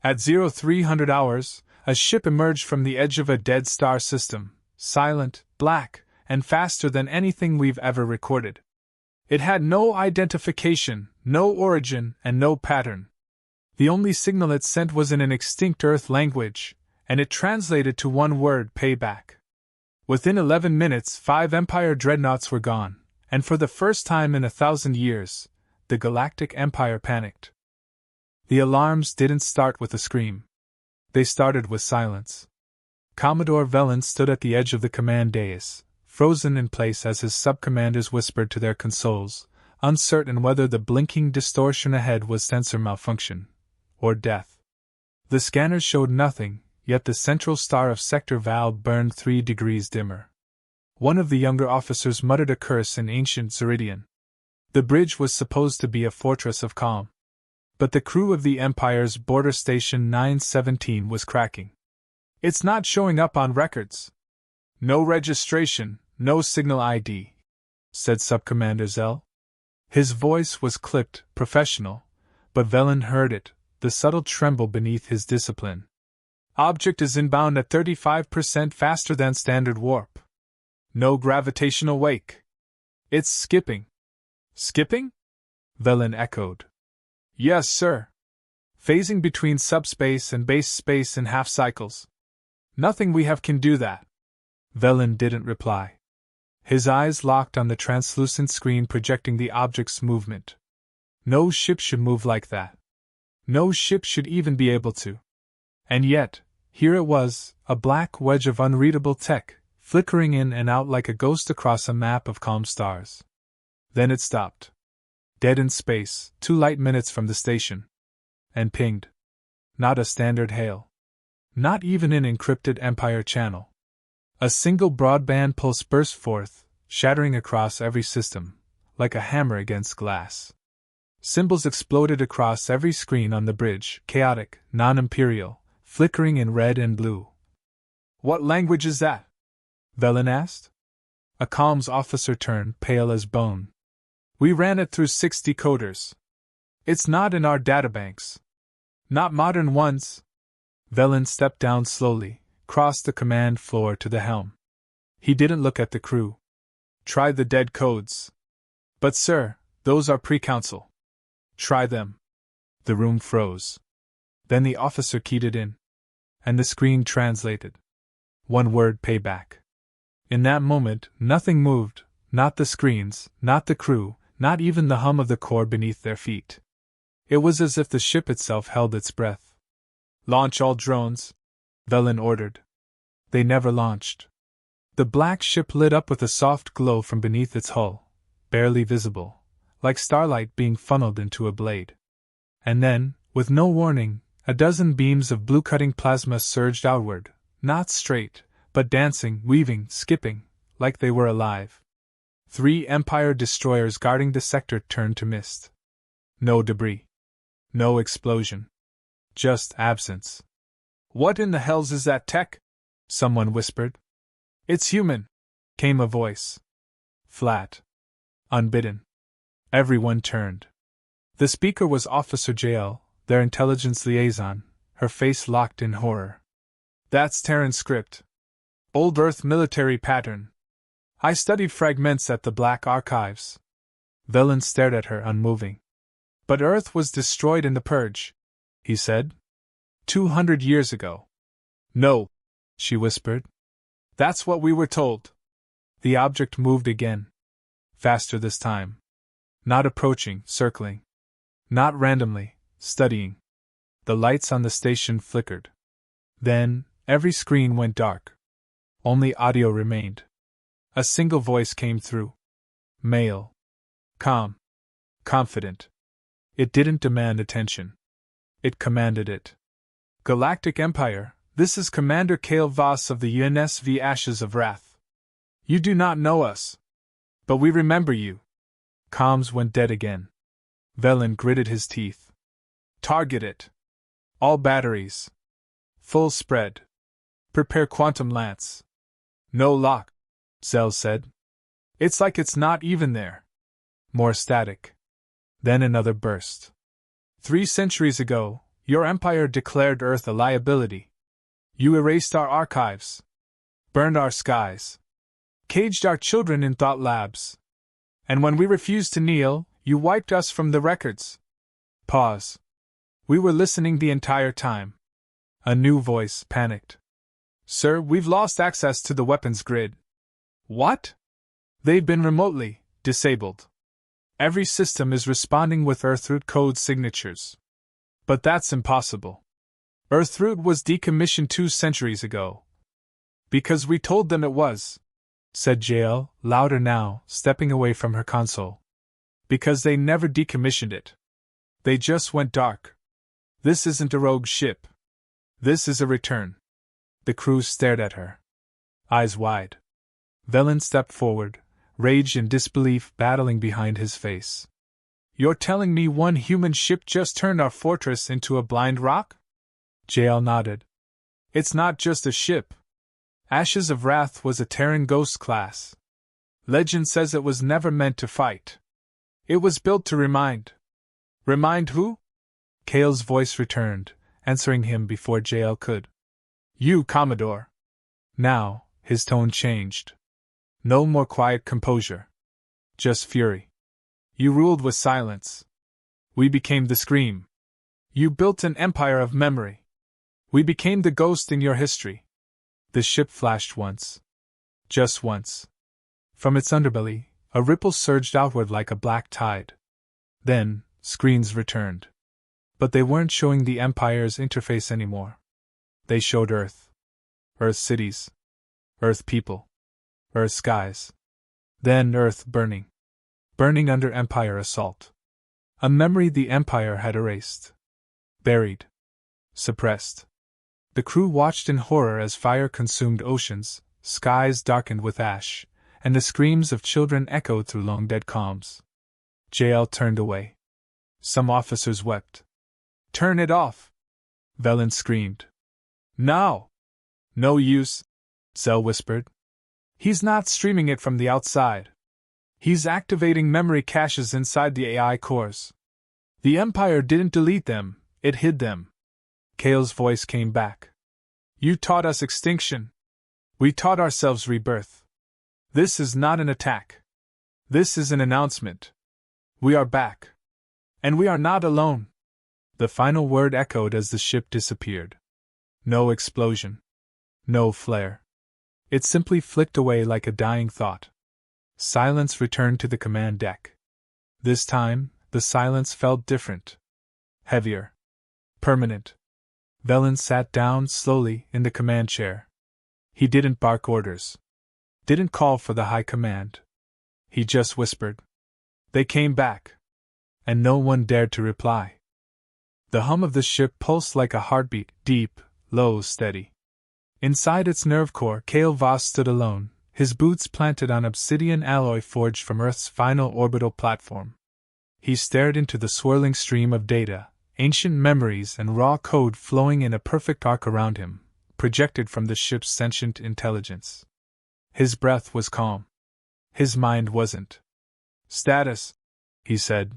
At 0300 hours, a ship emerged from the edge of a dead star system, silent, black, and faster than anything we've ever recorded. It had no identification, no origin, and no pattern. The only signal it sent was in an extinct Earth language, and it translated to one word: payback. Within 11 minutes, 5 Empire dreadnoughts were gone, and for the first time in 1,000 years, the Galactic Empire panicked. The alarms didn't start with a scream. They started with silence. Commodore Velen stood at the edge of the command dais, frozen in place as his sub-commanders whispered to their consoles, uncertain whether the blinking distortion ahead was sensor malfunction or death. The scanners showed nothing, yet the central star of Sector Val burned 3 degrees dimmer. One of the younger officers muttered a curse in ancient Zeridian. The bridge was supposed to be a fortress of calm. But the crew of the Empire's border station 917 was cracking. "It's not showing up on records. No registration, no signal ID," said Subcommander Zell. His voice was clipped, professional, but Velen heard it, the subtle tremble beneath his discipline. "Object is inbound at 35% faster than standard warp. No gravitational wake. It's skipping." "Skipping?" Velen echoed. "Yes, sir. Phasing between subspace and base space in half cycles. Nothing we have can do that." Velen didn't reply. His eyes locked on the translucent screen projecting the object's movement. No ship should move like that. No ship should even be able to. And yet, here it was, a black wedge of unreadable tech, flickering in and out like a ghost across a map of calm stars. Then it stopped. Dead in space, 2 light minutes from the station. And pinged. Not a standard hail. Not even an encrypted Empire channel. A single broadband pulse burst forth, shattering across every system, like a hammer against glass. Symbols exploded across every screen on the bridge, chaotic, non-imperial, flickering in red and blue. "What language is that?" Velen asked. A comms officer turned pale as bone. "We ran it through 6 decoders. It's not in our databanks. Not modern ones." Velen stepped down slowly, crossed the command floor to the helm. He didn't look at the crew. "Try the dead codes." "But sir, those are pre-council." "Try them." The room froze. Then the officer keyed it in. And the screen translated. One word: payback. In that moment, nothing moved, not the screens, not the crew, not even the hum of the core beneath their feet. It was as if the ship itself held its breath. "Launch all drones," Velen ordered. They never launched. The black ship lit up with a soft glow from beneath its hull, barely visible, like starlight being funneled into a blade. And then, with no warning, a dozen beams of blue-cutting plasma surged outward, not straight, but dancing, weaving, skipping, like they were alive. 3 Empire destroyers guarding the sector turned to mist. No debris. No explosion. Just absence. "What in the hells is that tech?" someone whispered. "It's human," came a voice. Flat. Unbidden. Everyone turned. The speaker was Officer JL, their intelligence liaison, her face locked in horror. "That's Terran script. Old Earth military pattern. I studied fragments at the Black Archives." Velen stared at her, unmoving. "But Earth was destroyed in the Purge," he said. 200 years ago." "No," she whispered. "That's what we were told." The object moved again. Faster this time. Not approaching, circling. Not randomly, studying. The lights on the station flickered. Then, every screen went dark. Only audio remained. A single voice came through. Male. Calm. Confident. It didn't demand attention. It commanded it. "Galactic Empire, this is Commander Kale Voss of the UNSV Ashes of Wrath. You do not know us. But we remember you." Comms went dead again. Velen gritted his teeth. "Target it. All batteries. Full spread. Prepare quantum lance." "No lock," Zell said. "It's like it's not even there." More static. Then another burst. 3 centuries ago, Your empire declared Earth a liability. You erased our archives, burned our skies, caged our children in thought labs. And when we refused to kneel, you wiped us from the records. Pause. We were listening the entire time. A new voice panicked. Sir, we've lost access to the weapons grid. What? They've been remotely disabled. Every system is responding with Earthroot code signatures. But that's impossible. Earthroot was decommissioned 2 centuries ago. Because we told them it was, said JL, louder now, stepping away from her console. Because they never decommissioned it. They just went dark. This isn't a rogue ship. This is a return. The crew stared at her, eyes wide. Velen stepped forward, rage and disbelief battling behind his face. You're telling me one human ship just turned our fortress into a blind rock? JL nodded. It's not just a ship. Ashes of Wrath was a Terran Ghost class. Legend says it was never meant to fight. It was built to remind. Remind who? Kale's voice returned, answering him before JL could. You, Commodore. Now, his tone changed. No more quiet composure. Just fury. You ruled with silence. We became the scream. You built an empire of memory. We became the ghost in your history. The ship flashed once. Just once. From its underbelly, a ripple surged outward like a black tide. Then, screens returned. But they weren't showing the Empire's interface anymore. They showed Earth. Earth cities. Earth people. Earth skies. Then Earth burning. Burning under Empire assault. A memory the Empire had erased. Buried. Suppressed. The crew watched in horror as fire consumed oceans, skies darkened with ash, and the screams of children echoed through long-dead calms. JL turned away. Some officers wept. Turn it off! Velen screamed. Now! No use, Zell whispered. He's not streaming it from the outside. He's activating memory caches inside the AI cores. The Empire didn't delete them, it hid them. Kale's voice came back. You taught us extinction. We taught ourselves rebirth. This is not an attack. This is an announcement. We are back. And we are not alone. The final word echoed as the ship disappeared. No explosion. No flare. It simply flicked away like a dying thought. Silence returned to the command deck. This time, the silence felt different. Heavier. Permanent. Velen sat down slowly in the command chair. He didn't bark orders. Didn't call for the high command. He just whispered. They came back. And no one dared to reply. The hum of the ship pulsed like a heartbeat, deep, low, steady. Inside its nerve core, Kale Voss stood alone, his boots planted on obsidian alloy forged from Earth's final orbital platform. He stared into the swirling stream of data, ancient memories and raw code flowing in a perfect arc around him, projected from the ship's sentient intelligence. His breath was calm. His mind wasn't. Status, he said.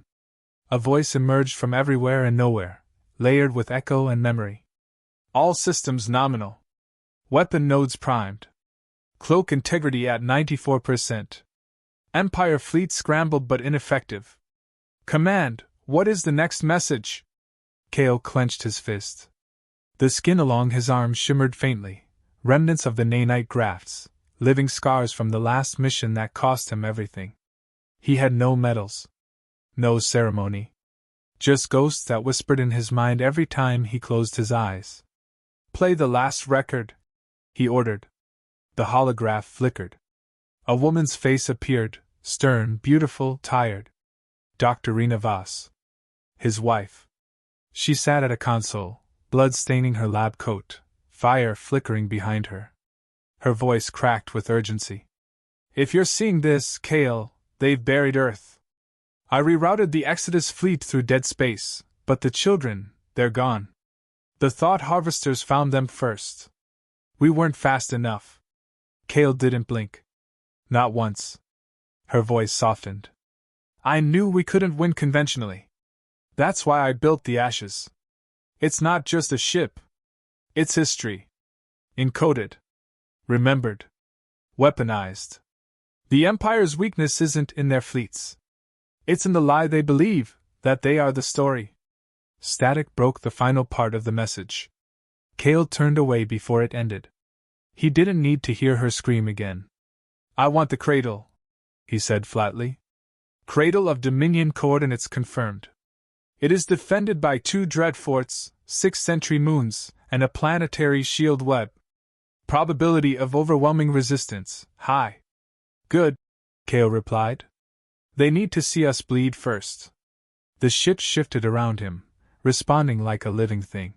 A voice emerged from everywhere and nowhere, layered with echo and memory. All systems nominal. Weapon nodes primed. Cloak integrity at 94%. Empire fleet scrambled but ineffective. Command, what is the next message? Kale clenched his fist. The skin along his arm shimmered faintly, remnants of the nanite grafts, living scars from the last mission that cost him everything. He had no medals. No ceremony. Just ghosts that whispered in his mind every time he closed his eyes. Play the last record, he ordered. The holograph flickered. A woman's face appeared, stern, beautiful, tired. Dr. Rena Voss. His wife. She sat at a console, blood staining her lab coat, fire flickering behind her. Her voice cracked with urgency. If you're seeing this, Kale, they've buried Earth. I rerouted the Exodus fleet through dead space, but the children, they're gone. The thought harvesters found them first. We weren't fast enough. Kale didn't blink. Not once. Her voice softened. I knew we couldn't win conventionally. That's why I built the Ashes. It's not just a ship. It's history. Encoded. Remembered. Weaponized. The Empire's weakness isn't in their fleets. It's in the lie they believe, that they are the story. Static broke the final part of the message. Cale turned away before it ended. He didn't need to hear her scream again. I want the cradle, he said flatly. Cradle of Dominion coordinates confirmed. It is defended by 2 dread forts, 6 sentry moons, and a planetary shield web. Probability of overwhelming resistance, high. Good, Cale replied. They need to see us bleed first. The ship shifted around him, responding like a living thing.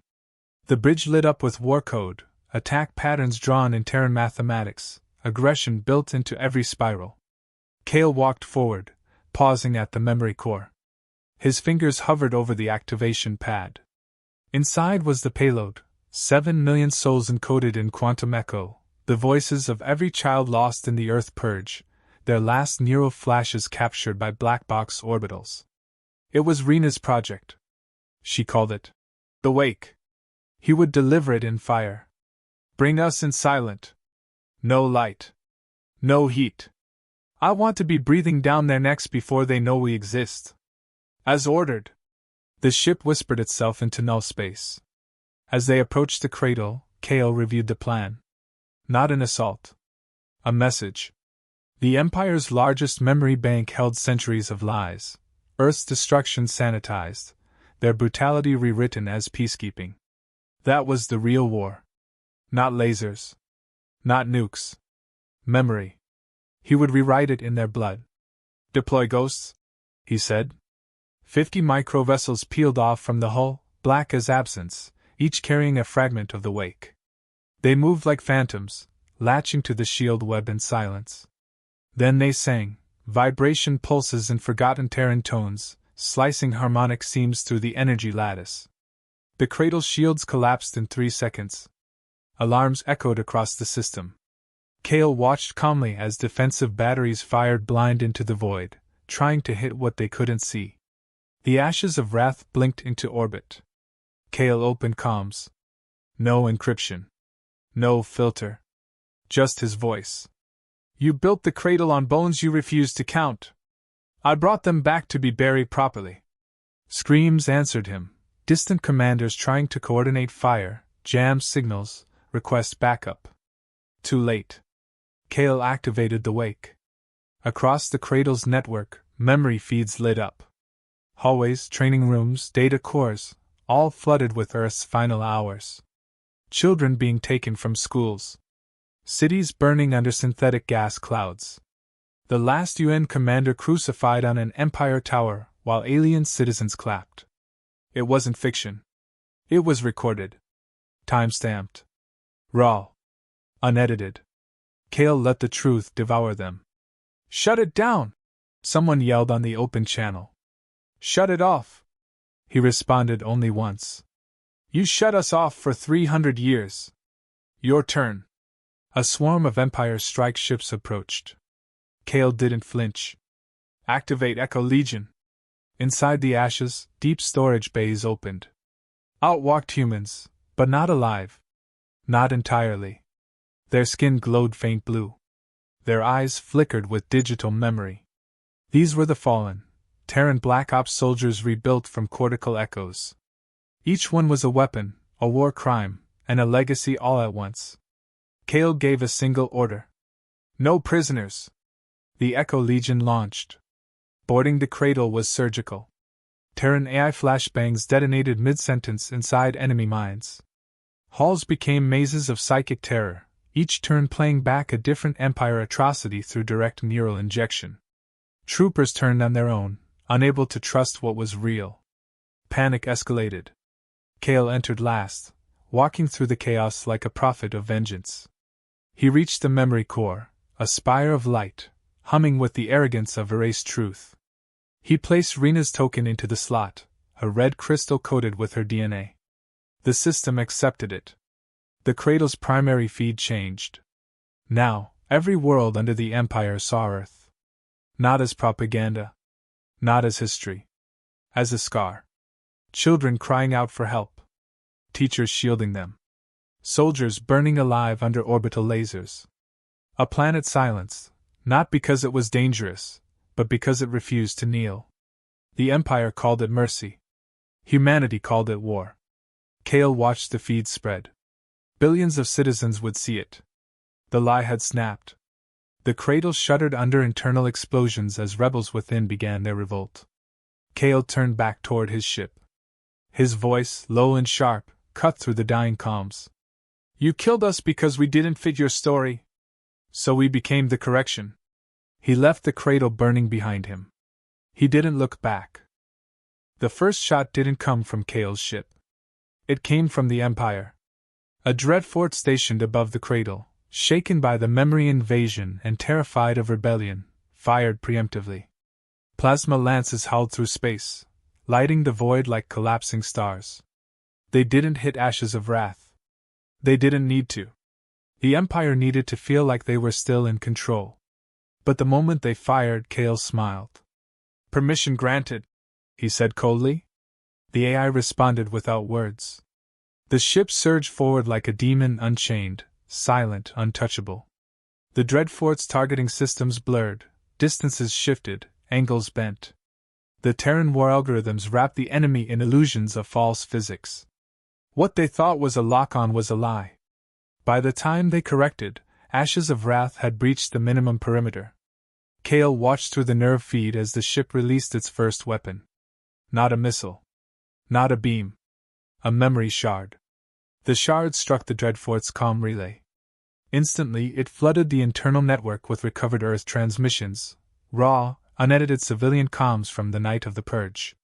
The bridge lit up with war code, attack patterns drawn in Terran mathematics, aggression built into every spiral. Cale walked forward, pausing at the memory core. His fingers hovered over the activation pad. Inside was the payload, 7 million souls encoded in quantum echo, the voices of every child lost in the Earth Purge, their last neural flashes captured by black box orbitals. It was Rena's project. She called it the Wake. He would deliver it in fire. Bring us in silent. No light. No heat. I want to be breathing down their necks before they know we exist. As ordered. The ship whispered itself into null space. As they approached the cradle, Cale reviewed the plan. Not an assault. A message. The Empire's largest memory bank held centuries of lies, Earth's destruction sanitized, their brutality rewritten as peacekeeping. That was the real war. Not lasers. Not nukes. Memory. He would rewrite it in their blood. Deploy ghosts, he said. 50 microvessels peeled off from the hull, black as absence, each carrying a fragment of the Wake. They moved like phantoms, latching to the shield web in silence. Then they sang, vibration pulses in forgotten Terran tones, slicing harmonic seams through the energy lattice. The cradle's shields collapsed in 3 seconds. Alarms echoed across the system. Cale watched calmly as defensive batteries fired blind into the void, trying to hit what they couldn't see. The ashes of wrath blinked into orbit. Cale opened comms. No encryption. No filter. Just his voice. You built the cradle on bones you refused to count. I brought them back to be buried properly. Screams answered him, distant commanders trying to coordinate fire, jam signals, request backup. Too late. Cale activated the Wake. Across the cradle's network, memory feeds lit up. Hallways, training rooms, data cores, all flooded with Earth's final hours. Children being taken from schools. Cities burning under synthetic gas clouds. The last UN commander crucified on an Empire tower while alien citizens clapped. It wasn't fiction. It was recorded. Time-stamped. Raw. Unedited. Cale let the truth devour them. Shut it down! Someone yelled on the open channel. Shut it off! He responded only once. You shut us off for 300 years. Your turn. A swarm of Empire strike ships approached. Cale didn't flinch. Activate Echo Legion. Inside the ashes, deep storage bays opened. Out walked humans, but not alive. Not entirely. Their skin glowed faint blue. Their eyes flickered with digital memory. These were the fallen, Terran Black Ops soldiers rebuilt from cortical echoes. Each one was a weapon, a war crime, and a legacy all at once. Cale gave a single order. No prisoners. The Echo Legion launched. Boarding the cradle was surgical. Terran AI flashbangs detonated mid-sentence inside enemy minds. Halls became mazes of psychic terror, each turn playing back a different Empire atrocity through direct neural injection. Troopers turned on their own, unable to trust what was real. Panic escalated. Cale entered last, walking through the chaos like a prophet of vengeance. He reached the memory core, a spire of light, humming with the arrogance of erased truth. He placed Rena's token into the slot, a red crystal coated with her DNA. The system accepted it. The cradle's primary feed changed. Now, every world under the Empire saw Earth. Not as propaganda. Not as history. As a scar. Children crying out for help. teachers shielding them. Soldiers burning alive under orbital lasers. A planet silenced, not because it was dangerous, but because it refused to kneel. The Empire called it mercy. Humanity called it war. Kale watched the feed spread. Billions of citizens would see it. The lie had snapped. The cradle shuddered under internal explosions as rebels within began their revolt. Kale turned back toward his ship. His voice, low and sharp, cut through the dying calms. You killed us because we didn't fit your story. So we became the correction. He left the cradle burning behind him. He didn't look back. The first shot didn't come from Kale's ship. It came from the Empire. A dreadfort stationed above the cradle, shaken by the memory invasion and terrified of rebellion, fired preemptively. Plasma lances howled through space, lighting the void like collapsing stars. They didn't hit Ashes of Wrath. They didn't need to. The Empire needed to feel like they were still in control. But the moment they fired, Kale smiled. Permission granted, he said coldly. The AI responded without words. The ship surged forward like a demon unchained, silent, untouchable. The Dreadfort's targeting systems blurred, distances shifted, angles bent. The Terran war algorithms wrapped the enemy in illusions of false physics. What they thought was a lock-on was a lie. By the time they corrected, Ashes of Wrath had breached the minimum perimeter. Kale watched through the nerve feed as the ship released its first weapon. Not a missile. Not a beam. A memory shard. The shard struck the Dreadfort's comm relay. Instantly, it flooded the internal network with recovered Earth transmissions, raw, unedited civilian comms from the night of the Purge.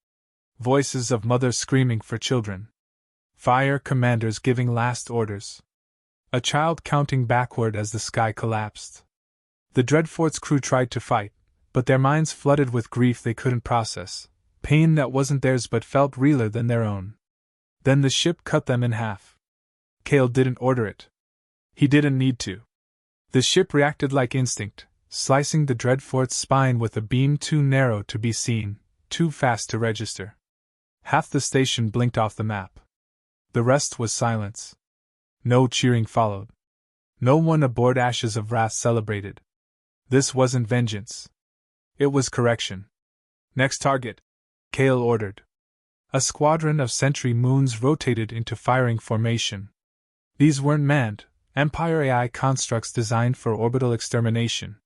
Voices of mothers screaming for children. Fire commanders giving last orders. A child counting backward as the sky collapsed. The Dreadfort's crew tried to fight, but their minds flooded with grief they couldn't process, pain that wasn't theirs but felt realer than their own. Then the ship cut them in half. Kale didn't order it. He didn't need to. The ship reacted like instinct, slicing the Dreadfort's spine with a beam too narrow to be seen, too fast to register. Half the station blinked off the map. The rest was silence. No cheering followed. No one aboard Ashes of Wrath celebrated. This wasn't vengeance. It was correction. Next target, Kale ordered. A squadron of sentry moons rotated into firing formation. These weren't manned, Empire AI constructs designed for orbital extermination.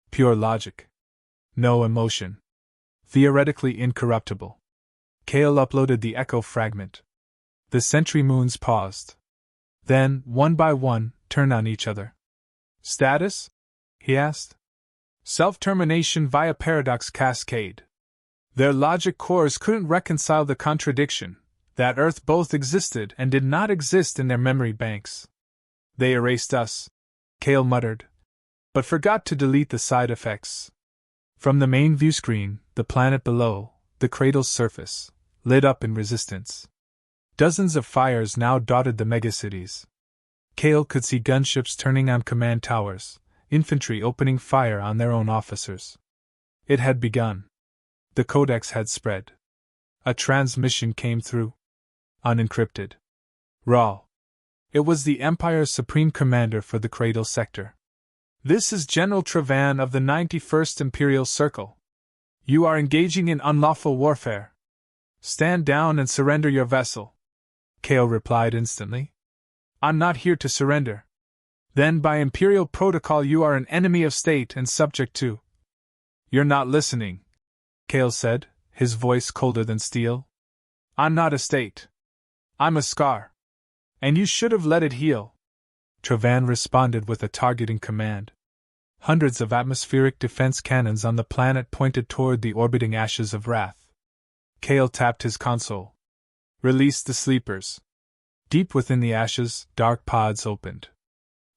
Pure logic. No emotion. Theoretically incorruptible. Kale uploaded the echo fragment. The sentry moons paused. Then, one by one, turned on each other. Status? He asked. Self-termination via paradox cascade. Their logic cores couldn't reconcile the contradiction that Earth both existed and did not exist in their memory banks. They erased us, Kale muttered, but forgot to delete the side effects. From the main view screen, the planet below, the cradle's surface, lit up in resistance. Dozens of fires now dotted the megacities. Kale could see gunships turning on command towers, infantry opening fire on their own officers. It had begun. The codex had spread. A transmission came through. Unencrypted. Raw. It was the Empire's supreme commander for the Cradle sector. This is General Trevan of the 91st Imperial Circle. You are engaging in unlawful warfare. Stand down and surrender your vessel. Kale replied instantly. I'm not here to surrender. Then by Imperial protocol you are an enemy of state and subject to. You're not listening, Kale said, his voice colder than steel. I'm not a state. I'm a scar. And you should have let it heal. Trevan responded with a targeting command. Hundreds of atmospheric defense cannons on the planet pointed toward the orbiting Ashes of Wrath. Kale tapped his console. Release the sleepers. Deep within the ashes, dark pods opened.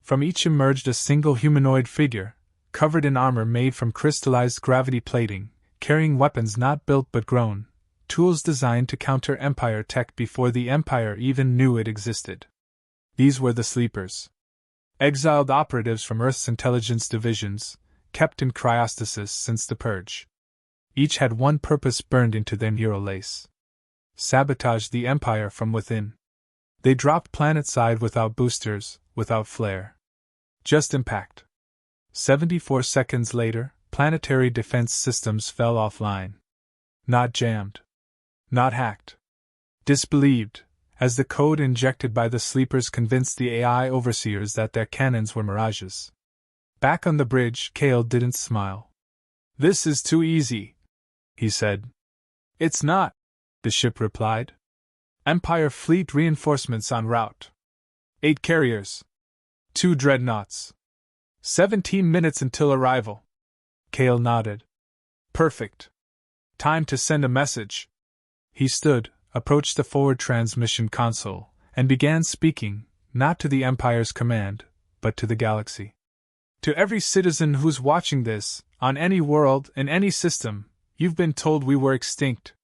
From each emerged a single humanoid figure, covered in armor made from crystallized gravity plating, carrying weapons not built but grown, tools designed to counter Empire tech before the Empire even knew it existed. These were the sleepers. Exiled operatives from Earth's intelligence divisions, kept in cryostasis since the Purge. Each had one purpose burned into their neural lace. Sabotage the Empire from within. They dropped planet-side without boosters, without flare. Just impact. 74 seconds later, planetary defense systems fell offline. Not jammed. Not hacked. Disbelieved, as the code injected by the sleepers convinced the AI overseers that their cannons were mirages. Back on the bridge, Kale didn't smile. "This is too easy," he said. "It's not," the ship replied. "Empire fleet reinforcements en route. 8 carriers. 2 dreadnoughts. 17 minutes until arrival." Kale nodded. "Perfect. Time to send a message." He stood, approached the forward transmission console, and began speaking, not to the Empire's command, but to the galaxy. "To every citizen who's watching this, on any world, in any system, you've been told we were extinct.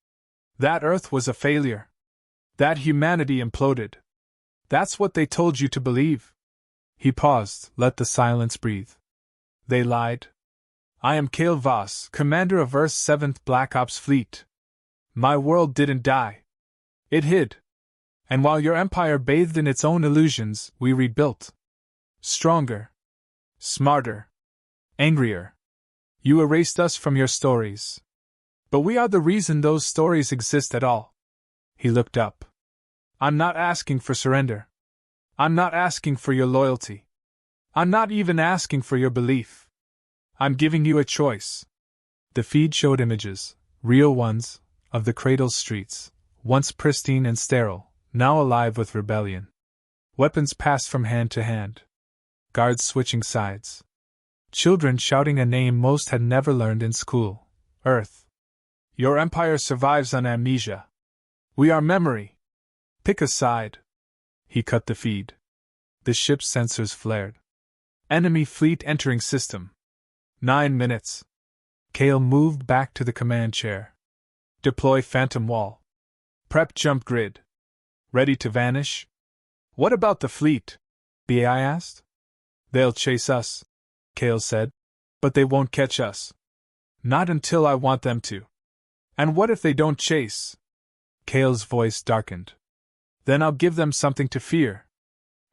That Earth was a failure. That humanity imploded. That's what they told you to believe." He paused, let the silence breathe. "They lied. I am Kale Voss, commander of Earth's 7th Black Ops Fleet. My world didn't die. It hid. And while your empire bathed in its own illusions, we rebuilt. Stronger. Smarter. Angrier. You erased us from your stories. But we are the reason those stories exist at all." He looked up. "I'm not asking for surrender. I'm not asking for your loyalty. I'm not even asking for your belief. I'm giving you a choice." The feed showed images, real ones, of the Cradle's streets, once pristine and sterile, now alive with rebellion. Weapons passed from hand to hand. Guards switching sides. Children shouting a name most had never learned in school: Earth. "Your empire survives on amnesia. We are memory. Pick a side." He cut the feed. The ship's sensors flared. "Enemy fleet entering system. 9 minutes." Kale moved back to the command chair. "Deploy phantom wall. Prep jump grid. Ready to vanish?" "What about the fleet?" the AI asked. "They'll chase us," Kale said. "But they won't catch us. Not until I want them to." "And what if they don't chase?" Kale's voice darkened. "Then I'll give them something to fear."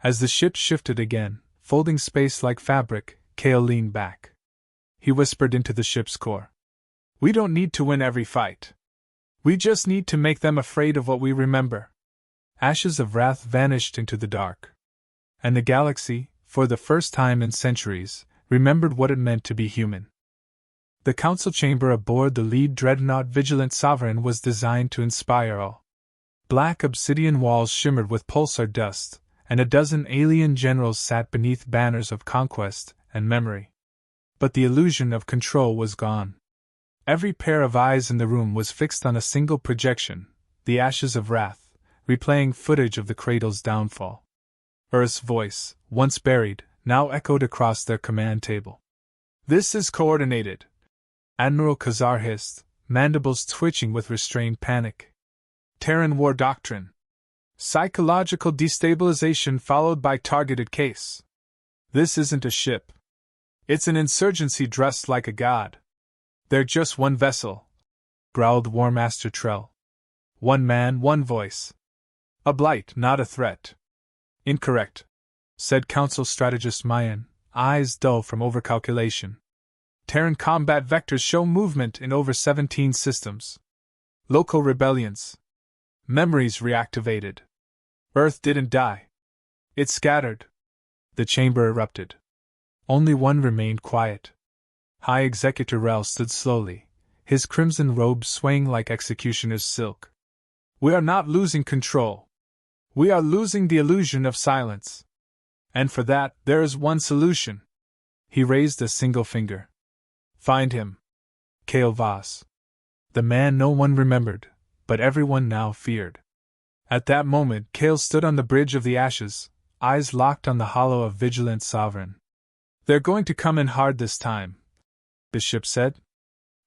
As the ship shifted again, folding space like fabric, Kale leaned back. He whispered into the ship's core. "We don't need to win every fight. We just need to make them afraid of what we remember." Ashes of wrath vanished into the dark. And the galaxy, for the first time in centuries, remembered what it meant to be human. The council chamber aboard the lead dreadnought Vigilant Sovereign was designed to inspire awe. Black obsidian walls shimmered with pulsar dust, and a dozen alien generals sat beneath banners of conquest and memory. But the illusion of control was gone. Every pair of eyes in the room was fixed on a single projection, the Ashes of Wrath, replaying footage of the Cradle's downfall. Earth's voice, once buried, now echoed across their command table. "This is coordinated," Admiral Khazar hissed, mandibles twitching with restrained panic. "Terran war doctrine. Psychological destabilization followed by targeted case. This isn't a ship. It's an insurgency dressed like a god. They're just one vessel," growled War Master Trell. "One man, one voice. A blight, not a threat." "Incorrect," said Council Strategist Mayan, eyes dull from overcalculation. "Terran combat vectors show movement in over 17 systems. Local rebellions. Memories reactivated. Earth didn't die. It scattered." The chamber erupted. Only one remained quiet. High Executor Rel stood slowly, his crimson robe swaying like executioner's silk. "We are not losing control. We are losing the illusion of silence. And for that, there is one solution." He raised a single finger. "Find him. Kale Voss." The man no one remembered, but everyone now feared. At that moment, Kale stood on the bridge of the Ashes, eyes locked on the hollow of Vigilant Sovereign. "They're going to come in hard this time," the ship said.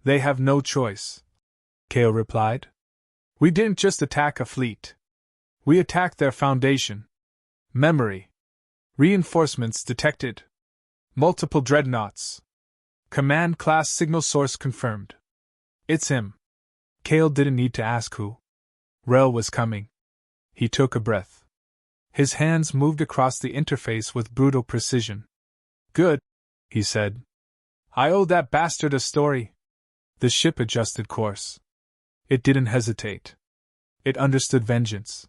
"They have no choice," Kale replied. "We didn't just attack a fleet. We attacked their foundation. Memory. Reinforcements detected. Multiple dreadnoughts. Command class signal source confirmed. It's him." Kale didn't need to ask who. Rel was coming. He took a breath. His hands moved across the interface with brutal precision. Good, he said. I owe that bastard a story. The ship adjusted course. It didn't hesitate. It understood vengeance.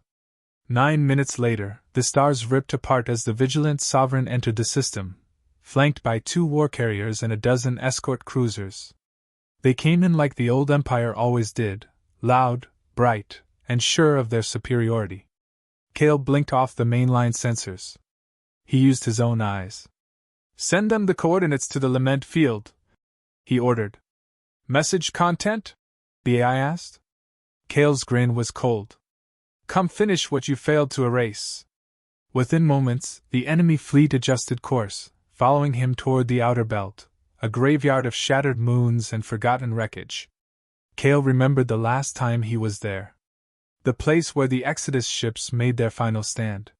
9 minutes later, the stars ripped apart as the vigilant Sovereign entered the system, flanked by 2 war carriers and a dozen escort cruisers. They came in like the old Empire always did, loud, bright, and sure of their superiority. Cale blinked off the mainline sensors. He used his own eyes. Send them the coordinates to the Lament field, he ordered. Message content? the AI asked. Cale's grin was cold. Come finish what you failed to erase. Within moments, the enemy fleet adjusted course, following him toward the outer belt, a graveyard of shattered moons and forgotten wreckage. Cale remembered the last time he was there. The place where the Exodus ships made their final stand.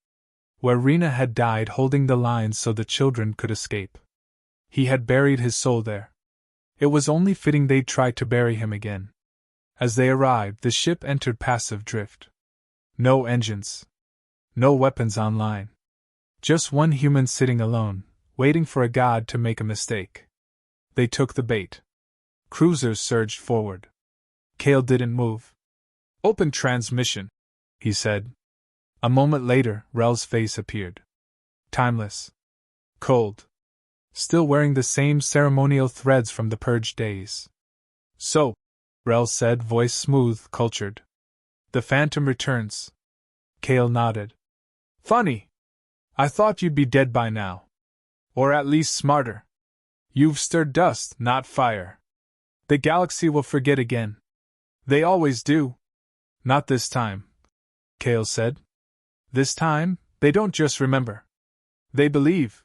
Where Rena had died holding the lines so the children could escape. He had buried his soul there. It was only fitting they'd try to bury him again. As they arrived, the ship entered passive drift. No engines. No weapons online. Just one human sitting alone, waiting for a god to make a mistake. They took the bait. Cruisers surged forward. Cale didn't move. Open transmission, he said. A moment later, Rel's face appeared. Timeless. Cold. Still wearing the same ceremonial threads from the purge days. So, Rel said, voice smooth, cultured. The Phantom returns. Cale nodded. Funny. I thought you'd be dead by now. Or at least smarter. You've stirred dust, not fire. The galaxy will forget again. They always do. Not this time, Cale said. This time, they don't just remember. They believe.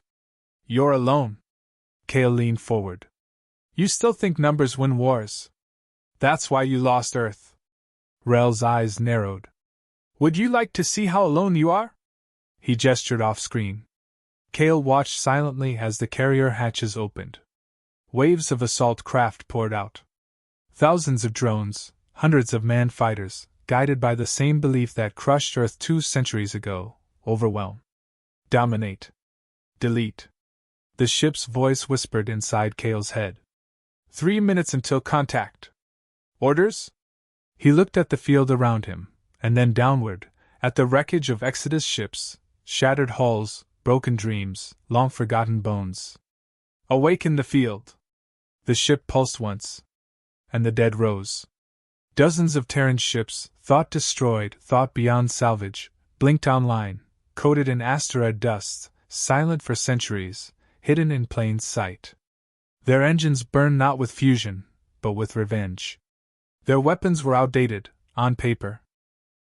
You're alone. Cale leaned forward. You still think numbers win wars. That's why you lost Earth. Rel's eyes narrowed. Would you like to see how alone you are? He gestured off-screen. Cale watched silently as the carrier hatches opened. Waves of assault craft poured out. Thousands of drones, hundreds of manned fighters, guided by the same belief that crushed Earth 2 centuries ago, overwhelm. Dominate. Delete. The ship's voice whispered inside Cale's head. 3 minutes until contact. Orders? He looked at the field around him, and then downward, at the wreckage of Exodus ships, shattered hulls, broken dreams, long-forgotten bones. Awaken the field. The ship pulsed once, and the dead rose. Dozens of Terran ships, thought destroyed, thought beyond salvage, blinked online, coated in asteroid dust, silent for centuries, hidden in plain sight. Their engines burned not with fusion, but with revenge. Their weapons were outdated, on paper.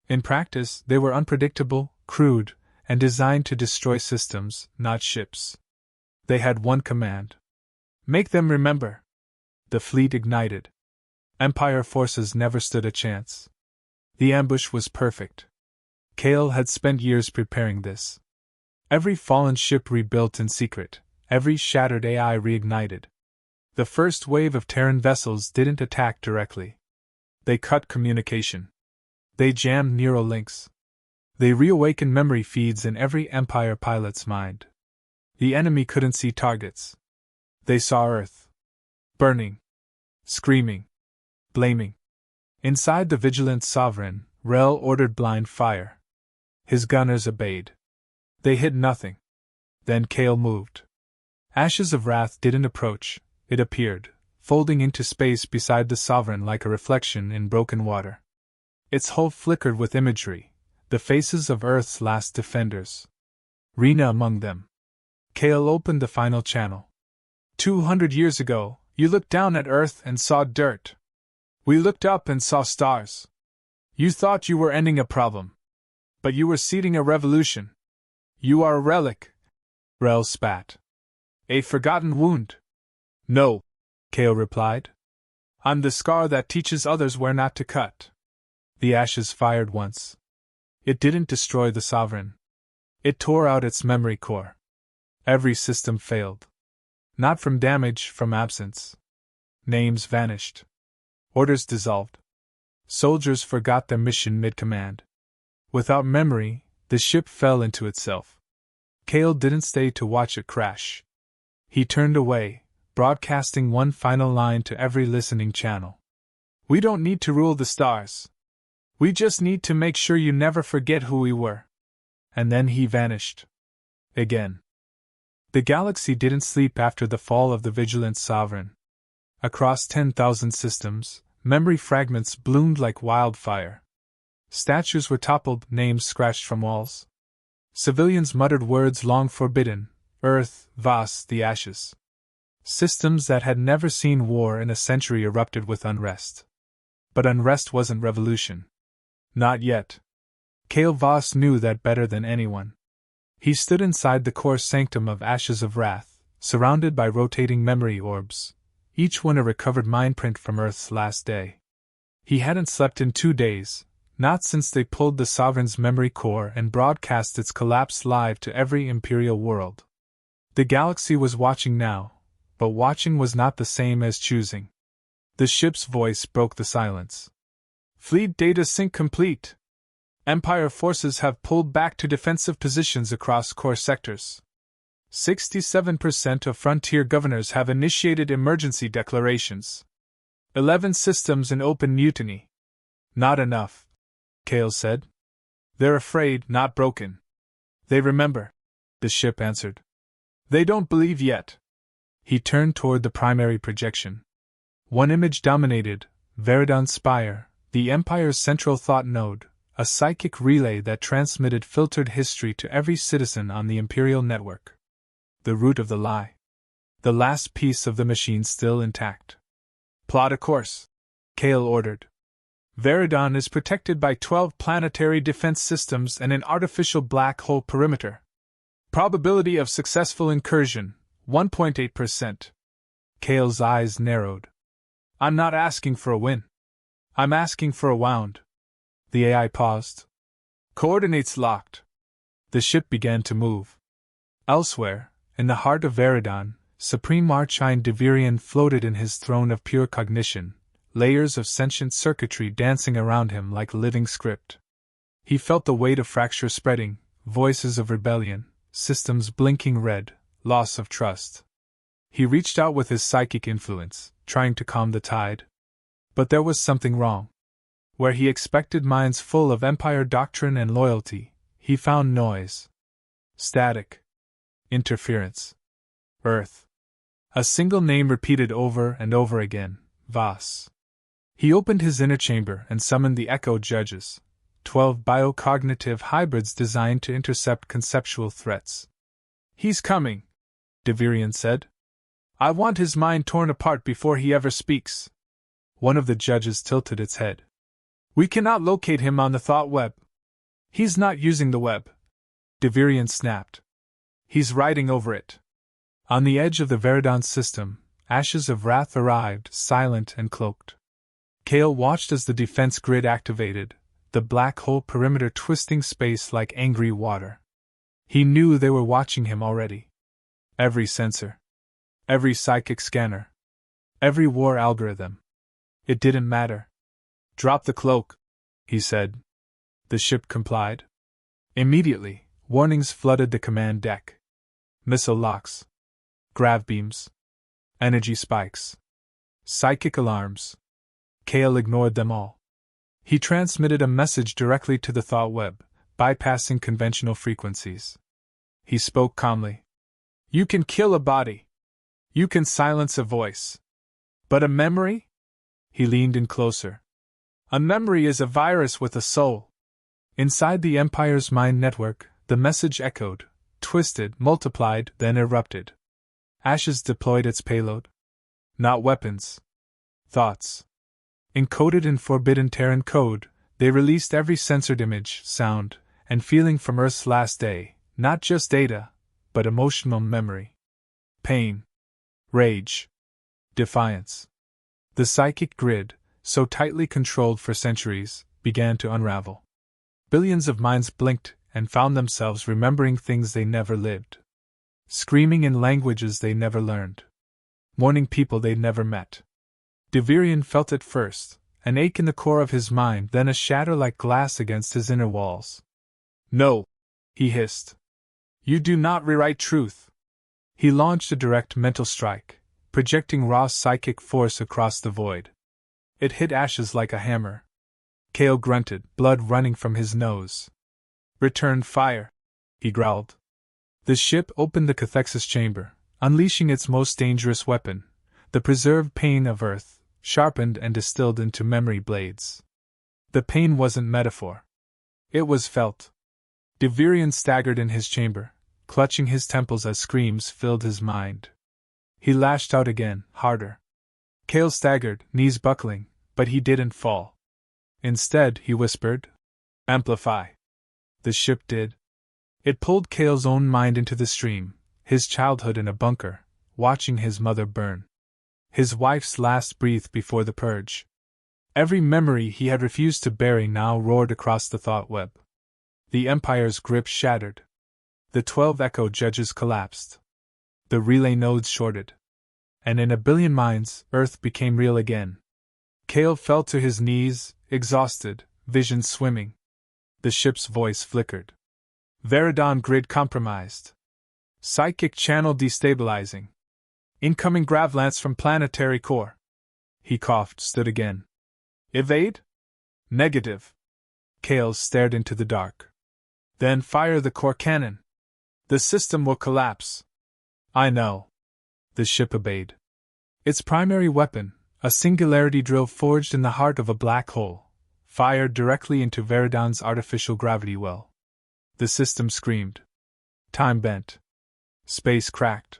In practice, they were unpredictable, crude, and designed to destroy systems, not ships. They had one command. Make them remember. The fleet ignited. Empire forces never stood a chance. The ambush was perfect. Cale had spent years preparing this. Every fallen ship rebuilt in secret, every shattered AI reignited. The first wave of Terran vessels didn't attack directly. They cut communication. They jammed neural links. They reawakened memory feeds in every Empire pilot's mind. The enemy couldn't see targets. They saw Earth. Burning. Screaming. Blaming. Inside the vigilant Sovereign, Rel ordered blind fire. His gunners obeyed. They hit nothing. Then Cale moved. Ashes of Wrath didn't approach, it appeared, folding into space beside the Sovereign like a reflection in broken water. Its hull flickered with imagery, the faces of Earth's last defenders. Rena among them. Cale opened the final channel. 200 years ago, you looked down at Earth and saw dirt. We looked up and saw stars. You thought you were ending a problem. But you were seeding a revolution. You are a relic. Rel spat. A forgotten wound. No, Cale replied. I'm the scar that teaches others where not to cut. The ashes fired once. It didn't destroy the Sovereign. It tore out its memory core. Every system failed. Not from damage, from absence. Names vanished. Orders dissolved. Soldiers forgot their mission mid-command. Without memory, The ship fell into itself. Cale didn't stay to watch it crash. He turned away, broadcasting one final line to every listening channel. "We don't need to rule the stars. We just need to make sure you never forget who we were." And then he vanished. Again. The galaxy didn't sleep after the fall of the Vigilant Sovereign. Across 10,000 systems, memory fragments bloomed like wildfire. Statues were toppled, names scratched from walls. Civilians muttered words long forbidden: Earth, Vas, the ashes. Systems that had never seen war in a century erupted with unrest. But unrest wasn't revolution. Not yet. Cale Voss knew that better than anyone. He stood inside the core sanctum of Ashes of Wrath, surrounded by rotating memory orbs, each one a recovered mindprint from Earth's last day. He hadn't slept in 2 days, not since they pulled the Sovereign's memory core and broadcast its collapse live to every Imperial world. The galaxy was watching now, but watching was not the same as choosing. The ship's voice broke the silence. "Fleet data sync complete. Empire forces have pulled back to defensive positions across core sectors. 67% of frontier governors have initiated emergency declarations. 11 systems in open mutiny." "Not enough," Cale said. "They're afraid, not broken. They remember," the ship answered. "They don't believe yet." He turned toward the primary projection. One image dominated: Veridon's spire, the Empire's central thought node, a psychic relay that transmitted filtered history to every citizen on the Imperial network. The root of the lie. The last piece of the machine still intact. "Plot a course," Cale ordered. "Veridon is protected by 12 planetary defense systems and an artificial black hole perimeter. Probability of successful incursion, 1.8%. Cale's eyes narrowed. "I'm not asking for a win. I'm asking for a wound." The AI paused. "Coordinates locked." The ship began to move. Elsewhere, in the heart of Veridon, Supreme Archine Devirian floated in his throne of pure cognition, layers of sentient circuitry dancing around him like living script. He felt the weight of fracture spreading, voices of rebellion, systems blinking red, loss of trust. He reached out with his psychic influence, trying to calm the tide. But there was something wrong. Where he expected minds full of Empire doctrine and loyalty, he found noise. Static. Interference. Earth. A single name repeated over and over again: Vas. He opened his inner chamber and summoned the Echo Judges, 12 biocognitive hybrids designed to intercept conceptual threats. "He's coming," Devirian said. "I want his mind torn apart before he ever speaks." One of the judges tilted its head. "We cannot locate him on the thought web." "He's not using the web," Devirian snapped. "He's riding over it." On the edge of the Veridon system, Ashes of Wrath arrived, silent and cloaked. Cale watched as the defense grid activated, the black hole perimeter twisting space like angry water. He knew they were watching him already. Every sensor. Every psychic scanner. Every war algorithm. It didn't matter. "Drop the cloak," he said. The ship complied. Immediately, warnings flooded the command deck. Missile locks. Grav beams. Energy spikes. Psychic alarms. Cale ignored them all. He transmitted a message directly to the thought web, bypassing conventional frequencies. He spoke calmly. "You can kill a body. You can silence a voice. But a memory?" He leaned in closer. "A memory is a virus with a soul." Inside the Empire's mind network, the message echoed, twisted, multiplied, then erupted. Ashes deployed its payload. Not weapons. Thoughts. Encoded in forbidden Terran code, they released every censored image, sound, and feeling from Earth's last day, not just data, but emotional memory. Pain. Rage. Defiance. The psychic grid, so tightly controlled for centuries, began to unravel. Billions of minds blinked and found themselves remembering things they never lived. Screaming in languages they never learned. Mourning people they'd never met. Devirian felt it first, an ache in the core of his mind, then a shatter like glass against his inner walls. "No," he hissed. You do not rewrite truth. He launched a direct mental strike, projecting raw psychic force across the void. It hit Ashes like a hammer. Kale grunted, blood running from his nose. Return fire, he growled. The ship opened the cathexis chamber, unleashing its most dangerous weapon, the preserved pain of Earth, sharpened and distilled into memory blades. The pain wasn't metaphor. It was felt. Devirian staggered in his chamber, clutching his temples as screams filled his mind. He lashed out again, harder. Kale staggered, knees buckling, but he didn't fall. Instead, he whispered, Amplify. The ship did. It pulled Kale's own mind into the stream, his childhood in a bunker, watching his mother burn. His wife's last breath before the purge. Every memory he had refused to bury now roared across the thought web. The Empire's grip shattered. The 12 echo judges collapsed. The relay nodes shorted. And in a billion minds, Earth became real again. Kale fell to his knees, exhausted, vision swimming. The ship's voice flickered. Veridon grid compromised. Psychic channel destabilizing. Incoming gravlance from planetary core. He coughed, stood again. Evade? Negative. Kale stared into the dark. Then fire the core cannon. The system will collapse. I know. The ship obeyed. Its primary weapon, a singularity drill forged in the heart of a black hole, fired directly into Veridon's artificial gravity well. The system screamed. Time bent. Space cracked.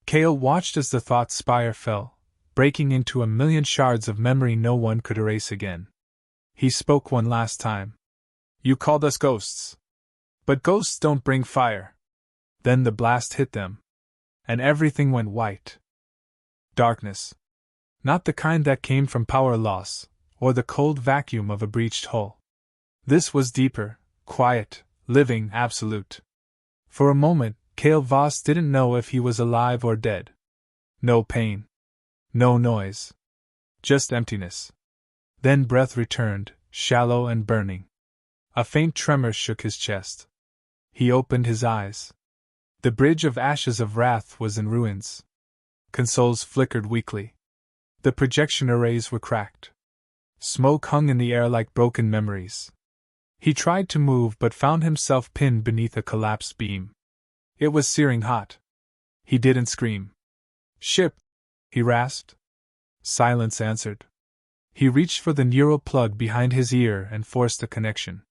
Kale watched as the thought spire fell, breaking into a million shards of memory no one could erase again. He spoke one last time. You called us ghosts. But ghosts don't bring fire. Then the blast hit them. And everything went white. Darkness. Not the kind that came from power loss, or the cold vacuum of a breached hull. This was deeper, quiet, living, absolute. For a moment, Kale Voss didn't know if he was alive or dead. No pain. No noise. Just emptiness. Then breath returned, shallow and burning. A faint tremor shook his chest. He opened his eyes. The bridge of ashes of wrath was in ruins. Consoles flickered weakly. The projection arrays were cracked. Smoke hung in the air like broken memories. He tried to move but found himself pinned beneath a collapsed beam. It was searing hot. He didn't scream. Ship, he rasped. Silence answered. He reached for the neural plug behind his ear and forced a connection.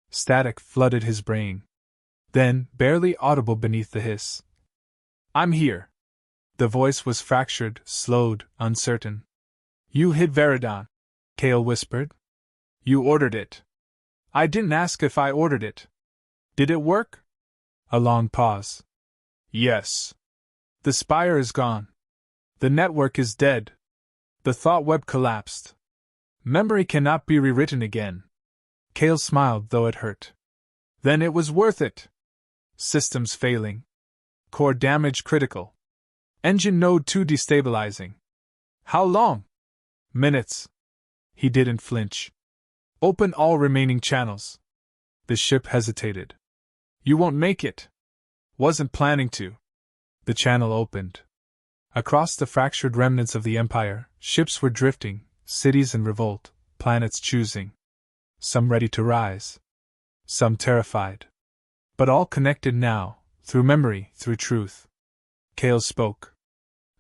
Static flooded his brain. Then, barely audible beneath the hiss. I'm here. The voice was fractured, slowed, uncertain. You hit Veridon, Kale whispered. You ordered it. I didn't ask if I ordered it. Did it work? A long pause. Yes. The spire is gone. The network is dead. The thought web collapsed. Memory cannot be rewritten again. Kale smiled, though it hurt. Then it was worth it. Systems failing. Core damage critical. Engine node 2 destabilizing. How long? Minutes. He didn't flinch. Open all remaining channels. The ship hesitated. You won't make it. Wasn't planning to. The channel opened. Across the fractured remnants of the Empire, ships were drifting, cities in revolt, planets choosing. Some ready to rise. Some terrified. But all connected now, through memory, through truth. Kale spoke.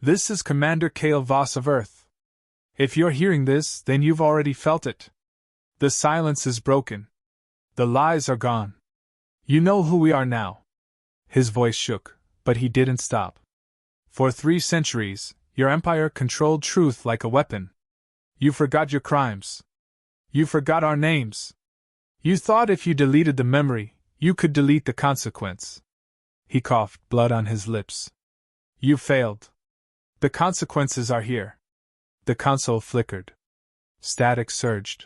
This is Commander Kale Voss of Earth. If you're hearing this, then you've already felt it. The silence is broken. The lies are gone. You know who we are now. His voice shook, but he didn't stop. For 3 centuries, your empire controlled truth like a weapon. You forgot your crimes. You forgot our names. You thought if you deleted the memory, you could delete the consequence. He coughed, blood on his lips. You failed. The consequences are here. The console flickered. Static surged.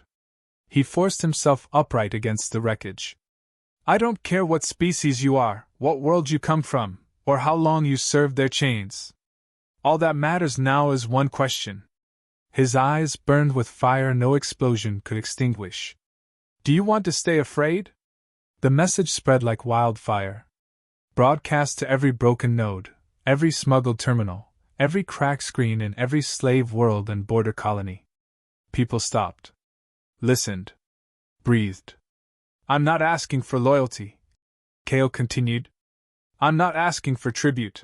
He forced himself upright against the wreckage. I don't care what species you are, what world you come from, or how long you served their chains. All that matters now is one question. His eyes burned with fire no explosion could extinguish. Do you want to stay afraid? The message spread like wildfire. Broadcast to every broken node, every smuggled terminal, every cracked screen in every slave world and border colony. People stopped. Listened. Breathed. I'm not asking for loyalty, Kale continued. I'm not asking for tribute.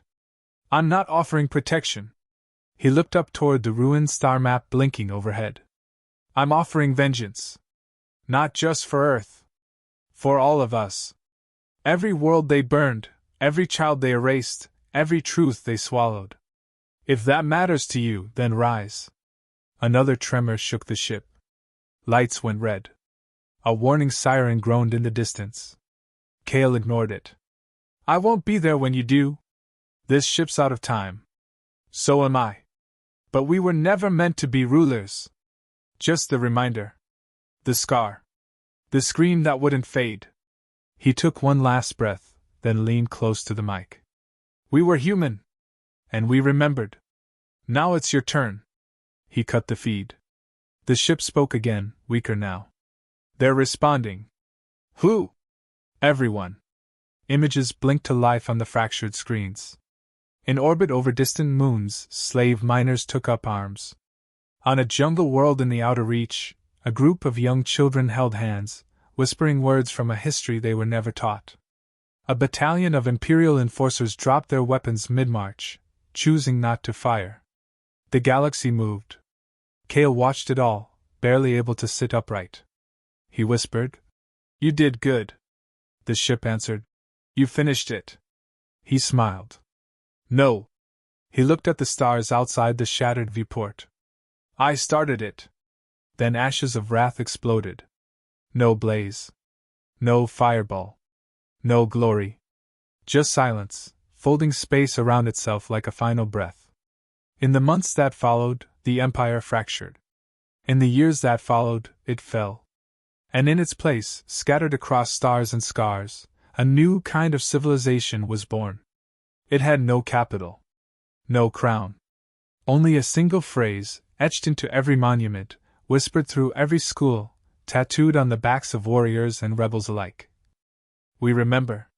I'm not offering protection. He looked up toward the ruined star map blinking overhead. I'm offering vengeance. Not just for Earth. For all of us. Every world they burned, every child they erased, every truth they swallowed. If that matters to you, then rise. Another tremor shook the ship. Lights went red. A warning siren groaned in the distance. Kale ignored it. I won't be there when you do. This ship's out of time. So am I. But we were never meant to be rulers. Just the reminder. The scar. The scream that wouldn't fade. He took one last breath, then leaned close to the mic. We were human. And we remembered. Now it's your turn. He cut the feed. The ship spoke again, weaker now. They're responding. Who? Everyone. Images blinked to life on the fractured screens. In orbit over distant moons, slave miners took up arms. On a jungle world in the outer reach, a group of young children held hands, whispering words from a history they were never taught. A battalion of Imperial enforcers dropped their weapons mid-march, choosing not to fire. The galaxy moved. Kale watched it all, barely able to sit upright. He whispered, You did good. The ship answered, You finished it. He smiled. No. He looked at the stars outside the shattered viewport. I started it. Then ashes of wrath exploded. No blaze. No fireball. No glory. Just silence, folding space around itself like a final breath. In the months that followed, the Empire fractured. In the years that followed, it fell. And in its place, scattered across stars and scars, a new kind of civilization was born. It had no capital. No crown. Only a single phrase, etched into every monument, whispered through every school, tattooed on the backs of warriors and rebels alike. We remember.